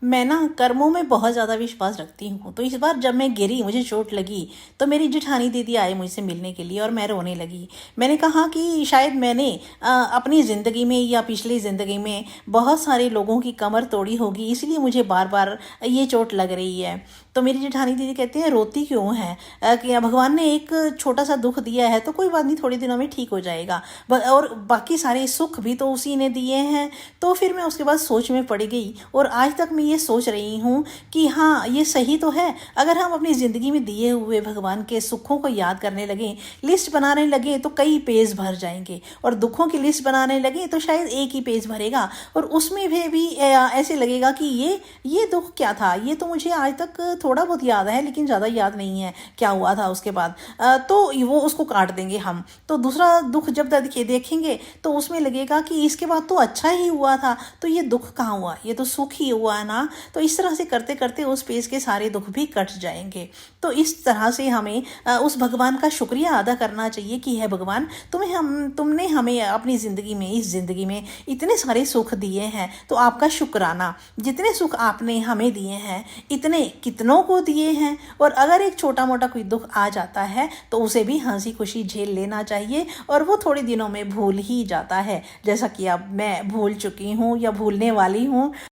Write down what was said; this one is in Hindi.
मैं ना कर्मों में बहुत ज़्यादा विश्वास रखती हूँ। तो इस बार जब मैं गिरी, मुझे चोट लगी, तो मेरी जेठानी दीदी आए मुझसे मिलने के लिए और मैं रोने लगी। मैंने कहा कि शायद मैंने अपनी ज़िंदगी में या पिछली ज़िंदगी में बहुत सारे लोगों की कमर तोड़ी होगी, इसलिए मुझे बार बार ये चोट लग रही है। तो मेरी जेठानी दीदी कहते हैं रोती क्यों है, कि भगवान ने एक छोटा सा दुख दिया है तो कोई बात नहीं, थोड़े दिनों में ठीक हो जाएगा। और बाकी सारे सुख भी तो उसी ने दिए हैं। तो फिर मैं उसके बाद सोच में पड़ गई और आज तक मैं ये सोच रही हूँ कि हाँ, ये सही तो है। अगर हम अपनी ज़िंदगी में दिए हुए भगवान के सुखों को याद करने लगें, लिस्ट बनाने लगे तो कई पेज भर जाएंगे, और दुखों की लिस्ट बनाने लगे तो शायद एक ही पेज भरेगा, और उसमें भी ऐसे लगेगा कि ये दुख क्या था, ये तो मुझे आज तक थोड़ा बहुत याद है लेकिन ज़्यादा याद नहीं है क्या हुआ था उसके बाद। तो वो उसको काट देंगे हम। तो दूसरा दुख जब देखेंगे तो उसमें लगेगा कि इसके बाद तो अच्छा ही हुआ था, तो ये दुख कहाँ हुआ, ये तो सुख ही हुआ है ना। तो इस तरह से करते करते उस पेज के सारे दुख भी कट जाएंगे। तो इस तरह से हमें उस भगवान का शुक्रिया अदा करना चाहिए कि है भगवान, तुमने हमें अपनी ज़िंदगी में, इस ज़िंदगी में इतने सारे सुख दिए हैं, तो आपका शुक्राना। जितने सुख आपने हमें दिए हैं, इतने कितनों को दिए हैं। और अगर एक छोटा मोटा कोई दुख आ जाता है तो उसे भी हंसी खुशी झेल लेना चाहिए, और वो थोड़े दिनों में भूल ही जाता है, जैसा कि अब मैं भूल चुकी हूँ या भूलने वाली हूँ।